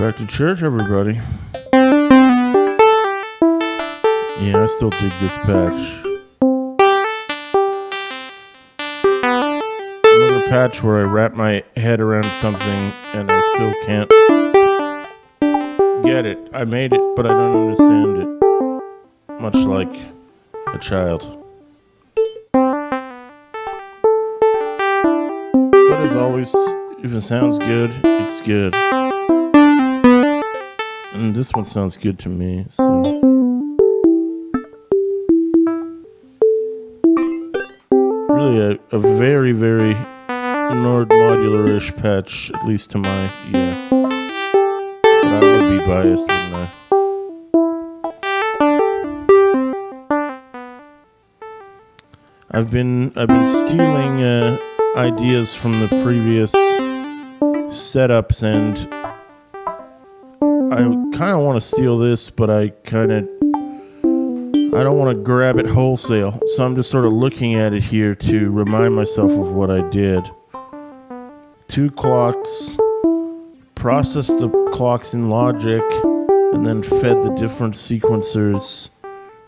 Back to church, everybody. Yeah, I still dig this patch. Another patch where I wrap my head around something and I still can't get it. I made it, but I don't understand it. Much like a child. But as always, if it sounds good, it's good. And this one sounds good to me, so... Really a very, very Nord Modular-ish patch, at least to my ear. But I would be biased, wouldn't I? I've been stealing ideas from the previous setups, and I kind of want to steal this, but I don't want to grab it wholesale. So I'm just sort of looking at it here to remind myself of what I did. 2 clocks, processed the clocks in Logic, and then fed the different sequencers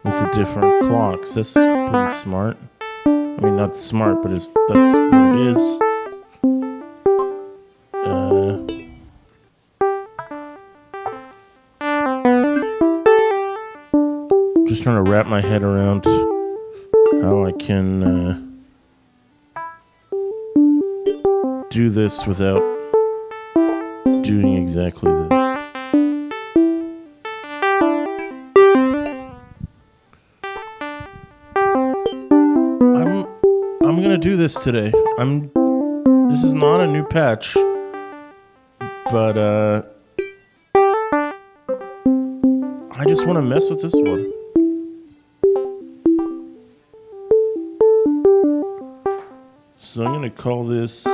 with the different clocks. That's pretty smart. I mean, not smart, but that's what it is. Just trying to wrap my head around how I can do this without doing exactly this. I'm gonna do this today. This is not a new patch, but I just want to mess with this one. So I'm going to call this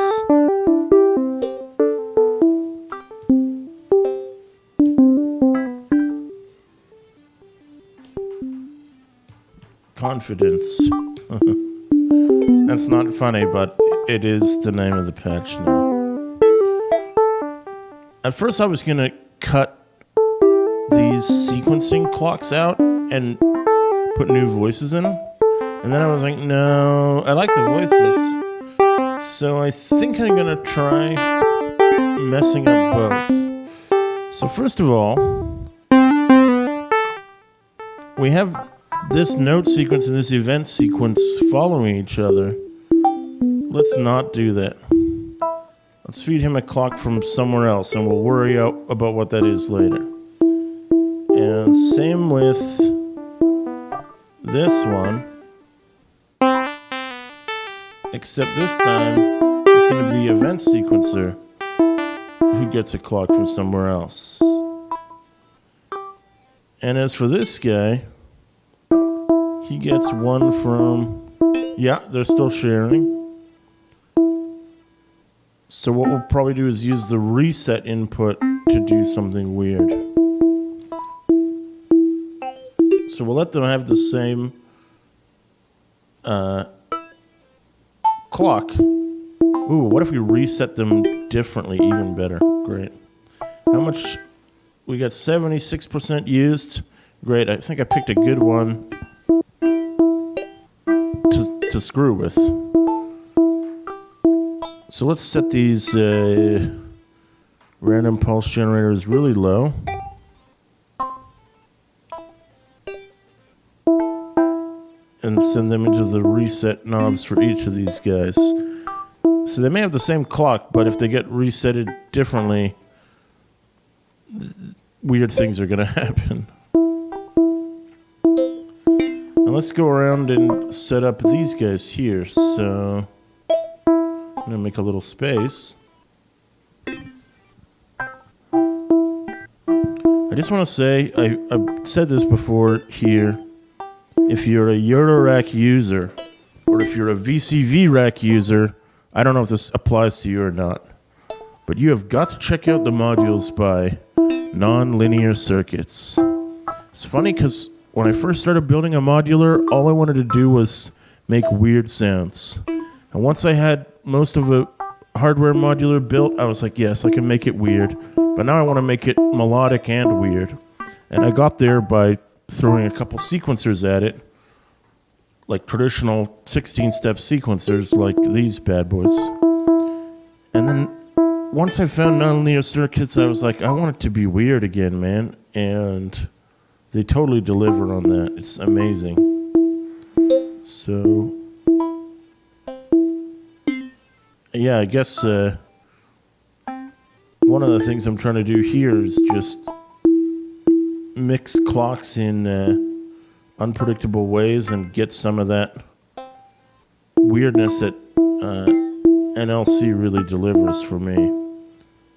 Confidence. That's not funny, but it is the name of the patch now. At first I was going to cut these sequencing clocks out and put new voices in them. And then I was like, no, I like the voices. So I think I'm going to try messing up both. So first of all, we have this note sequence and this event sequence following each other. Let's not do that. Let's feed him a clock from somewhere else and we'll worry about what that is later. And same with this one. Except this time, it's going to be the event sequencer who gets a clock from somewhere else. And as for this guy, he gets one from... Yeah, they're still sharing. So what we'll probably do is use the reset input to do something weird. So we'll let them have the same... clock. Ooh, what if we reset them differently? Even better. Great. How much? We got 76% used. Great. I think I picked a good one to screw with. So let's set these random pulse generators really low. And send them into the reset knobs for each of these guys. So they may have the same clock, but if they get resetted differently, weird things are going to happen. Now let's go around and set up these guys here. So I'm going to make a little space. I just want to say, I've said this before here. If you're a Eurorack user, or if you're a VCV rack user, I don't know if this applies to you or not, but you have got to check out the modules by Nonlinear Circuits. It's funny because when I first started building a modular, all I wanted to do was make weird sounds. And once I had most of hardware modular built, I was like, yes, I can make it weird. But now I want to make it melodic and weird. And I got there by throwing a couple sequencers at it, like traditional 16-step sequencers like these bad boys. And then once I found nonlinear circuits, I was like, I want it to be weird again, man. And they totally deliver on that. It's amazing. So, yeah, I guess one of the things I'm trying to do here is just mix clocks in unpredictable ways and get some of that weirdness that NLC really delivers for me.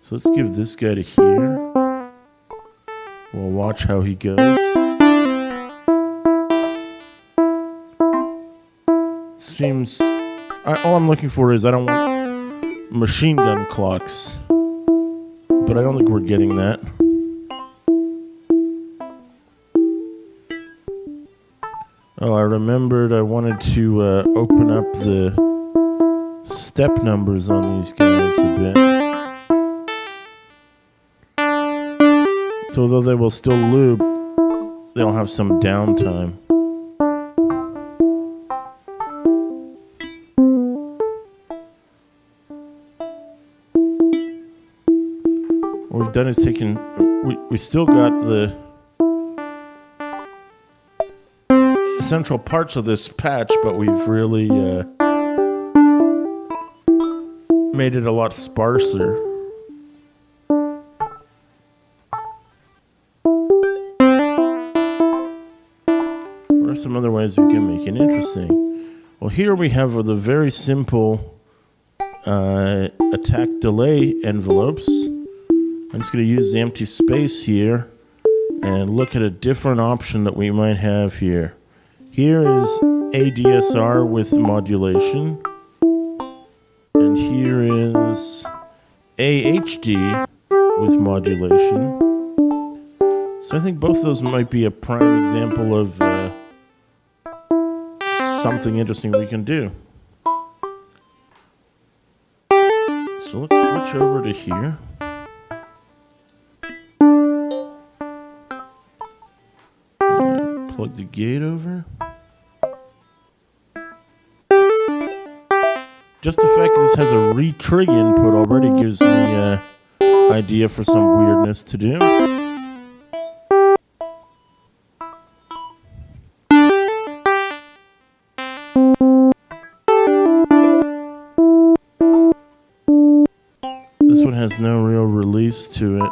So let's give this guy to here. We'll watch how he goes. Seems... all I'm looking for is I don't want machine gun clocks. But I don't think we're getting that. Oh, I remembered I wanted to open up the step numbers on these guys a bit. So although they will still loop, they'll have some downtime. What we've done is taken... We still got the essential parts of this patch, but we've really made it a lot sparser. What are some other ways we can make it interesting? Well, here we have the very simple attack delay envelopes. I'm just going to use the empty space here and look at a different option that we might have here. Here is ADSR with modulation, and here is AHD with modulation. So I think both of those might be a prime example of something interesting we can do. So let's switch over to here. Plug the gate over. Just the fact that this has a retrig input already gives me an idea for some weirdness to do. This one has no real release to it.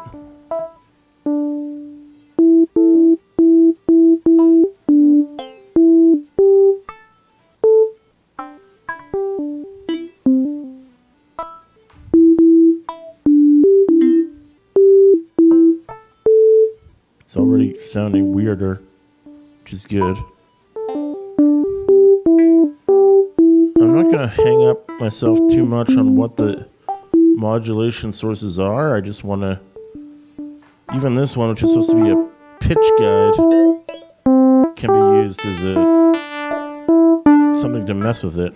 It's already sounding weirder, which is good. I'm not going to hang up myself too much on what the modulation sources are. I just want to... Even this one, which is supposed to be a pitch guide, can be used as something to mess with it.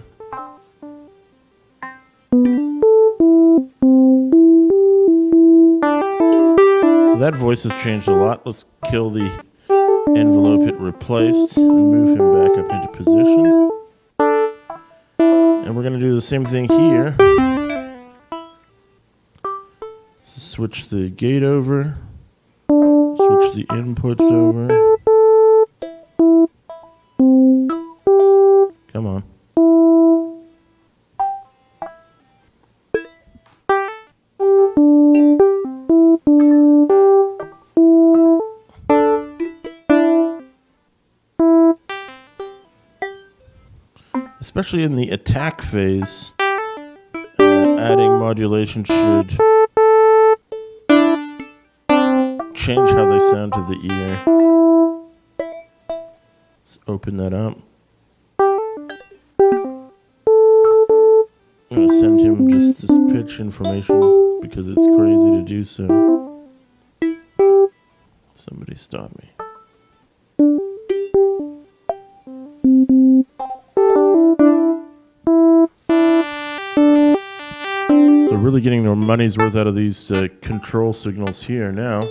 So that voice has changed a lot. Let's kill the envelope it replaced and move him back up into position. And we're going to do the same thing here. So switch the gate over. Switch the inputs over. Come on. Especially in the attack phase, adding modulation should change how they sound to the ear. Let's open that up. I'm going to send him just this pitch information because it's crazy to do so. Somebody stop me. really getting their money's worth out of these control signals here now.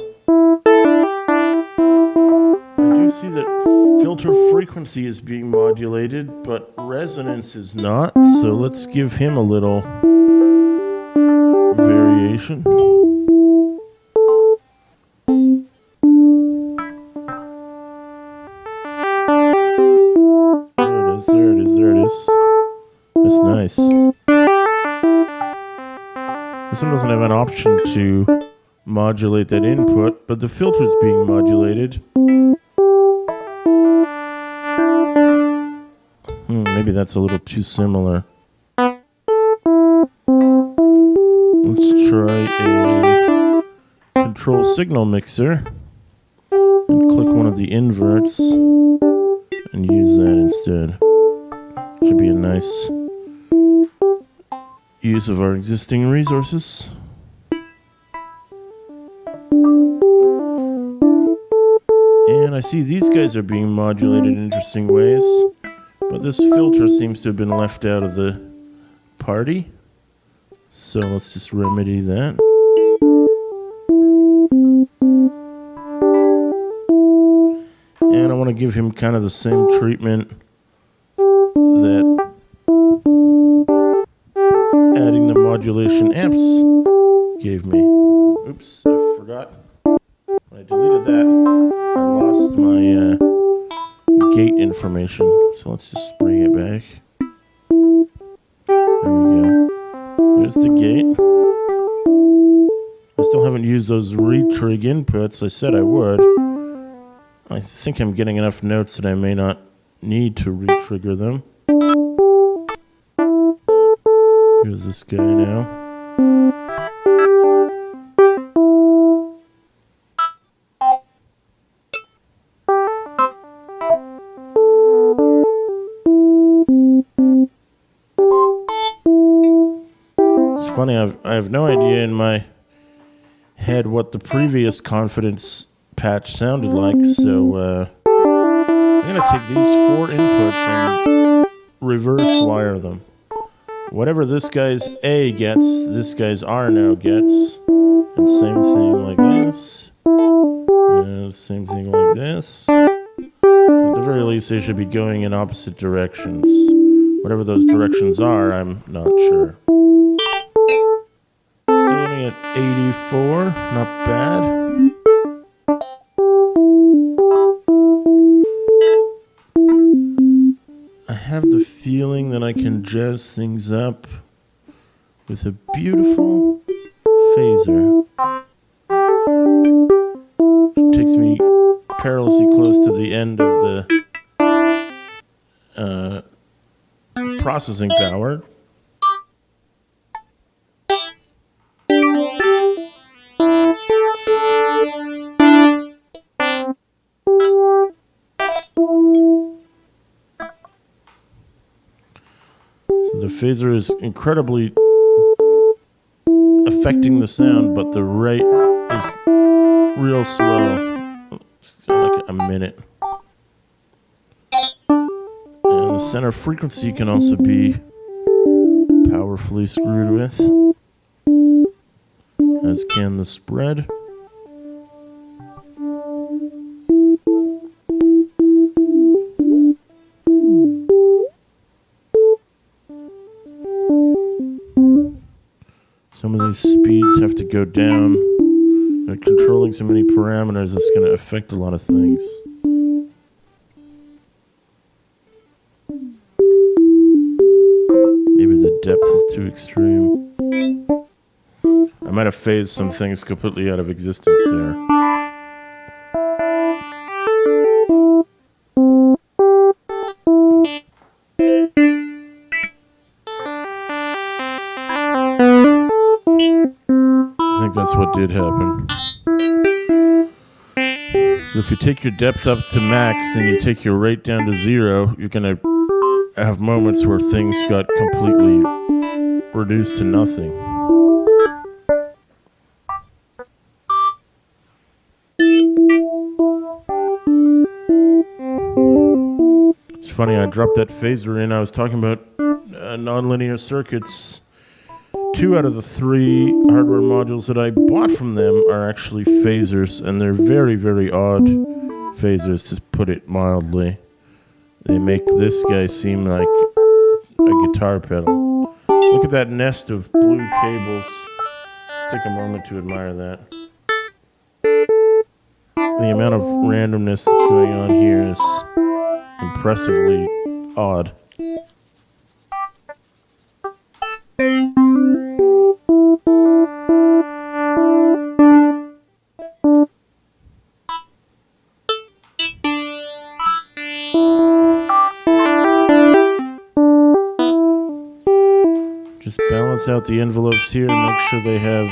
I do see that filter frequency is being modulated, but resonance is not. So let's give him a little variation. There it is. That's nice. This one doesn't have an option to modulate that input, but the filter is being modulated. Maybe that's a little too similar. Let's try a control signal mixer and click one of the inverts and use that instead. Should be a nice use of our existing resources. And I see these guys are being modulated in interesting ways, but this filter seems to have been left out of the party. So let's just remedy that. And I want to give him kind of the same treatment that adding the modulation amps gave me. Oops, I forgot. When I deleted that, I lost my gate information. So let's just bring it back. There we go. There's the gate. I still haven't used those retrig inputs. I said I would. I think I'm getting enough notes that I may not need to retrigger them. Here's this guy now. It's funny, I have no idea in my head what the previous confidence patch sounded like, so I'm going to take these 4 inputs and reverse wire them. Whatever this guy's A gets, this guy's R now gets. And same thing like this. And same thing like this. So at the very least, they should be going in opposite directions. Whatever those directions are, I'm not sure. Still only at 84, not bad. I have the feeling that I can jazz things up with a beautiful phaser. It takes me perilously close to the end of the processing power. The phaser is incredibly affecting the sound, but the rate is real slow. It's like a minute. And the center frequency can also be powerfully screwed with, as can the spread. Some of these speeds have to go down. They're controlling so many parameters, it's going to affect a lot of things. Maybe the depth is too extreme. I might have phased some things completely out of existence there. I think that's what did happen. So if you take your depth up to max and you take your rate down to 0, you're going to have moments where things got completely reduced to nothing. It's funny, I dropped that phaser in. I was talking about nonlinear circuits 2 out of the 3 hardware modules that I bought from them are actually phasers, and they're very, very odd phasers, to put it mildly. They make this guy seem like a guitar pedal. Look at that nest of blue cables. Let's take a moment to admire that. The amount of randomness that's going on here is impressively odd. Just balance out the envelopes here and make sure they have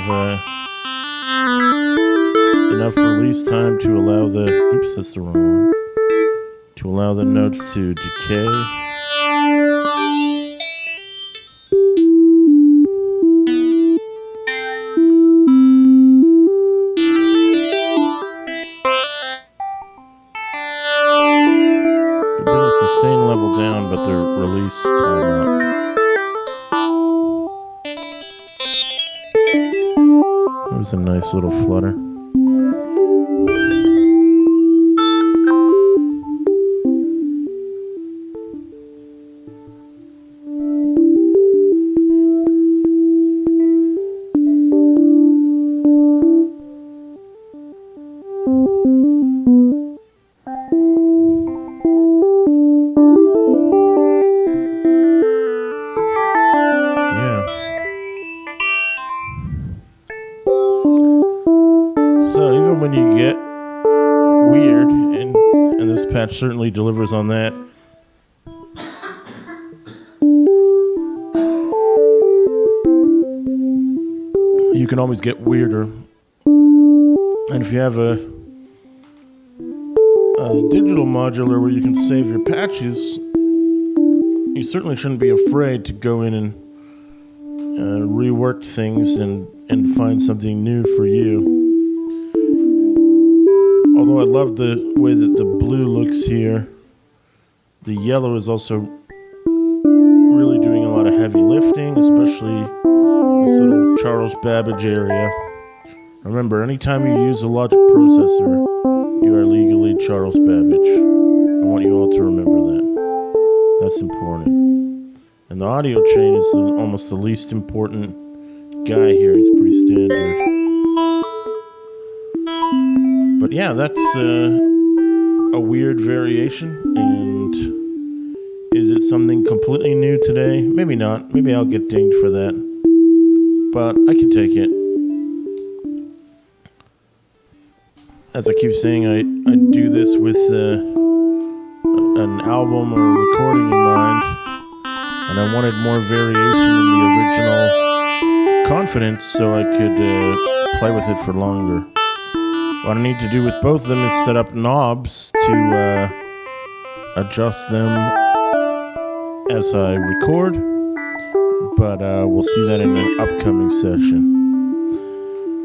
enough release time to allow the... Oops, that's the wrong one. To allow the notes to decay. Bring the sustain level down, but the release time up. That was a nice little flutter. So even when you get weird, and this patch certainly delivers on that, you can always get weirder. And if you have a digital modular where you can save your patches, you certainly shouldn't be afraid to go in and rework things and find something new for you. Although I love the way that the blue looks here, the yellow is also really doing a lot of heavy lifting, especially this little Charles Babbage area. Remember, anytime you use a logic processor, you are legally Charles Babbage. I want you all to remember that. That's important. And the audio chain is almost the least important guy here. He's pretty standard. But yeah, that's a weird variation. And is it something completely new today? Maybe not. Maybe I'll get dinged for that. But I can take it. As I keep saying, I do this with an album or a recording in mind. And I wanted more variation in the original Confidence so I could play with it for longer. What I need to do with both of them is set up knobs to adjust them as I record, but we'll see that in an upcoming session.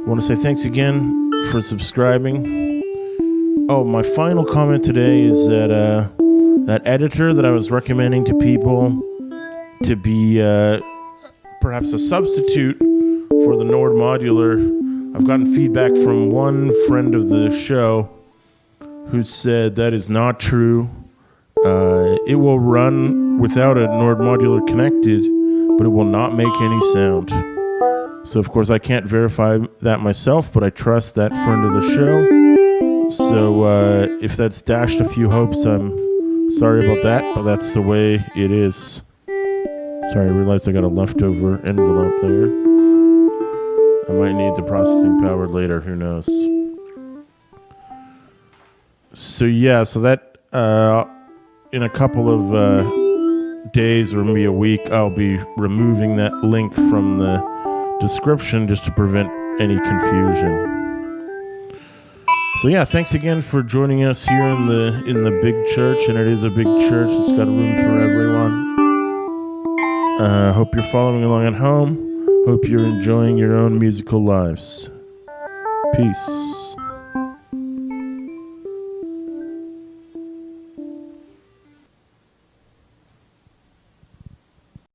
I want to say thanks again for subscribing. Oh, my final comment today is that that editor that I was recommending to people to be perhaps a substitute for the Nord Modular, I've gotten feedback from one friend of the show who said that is not true. It will run without a Nord Modular connected, but it will not make any sound. So, of course, I can't verify that myself, but I trust that friend of the show. So, if that's dashed a few hopes, I'm sorry about that, but that's the way it is. Sorry, I realized I got a leftover envelope there. I might need the processing power later, who knows. So yeah, so that in a couple of days or maybe a week, I'll be removing that link from the description just to prevent any confusion. So yeah, thanks again for joining us here in the big church, and it is a big church. It's got room for everyone. Hope you're following along at home. Hope you're enjoying your own musical lives. Peace.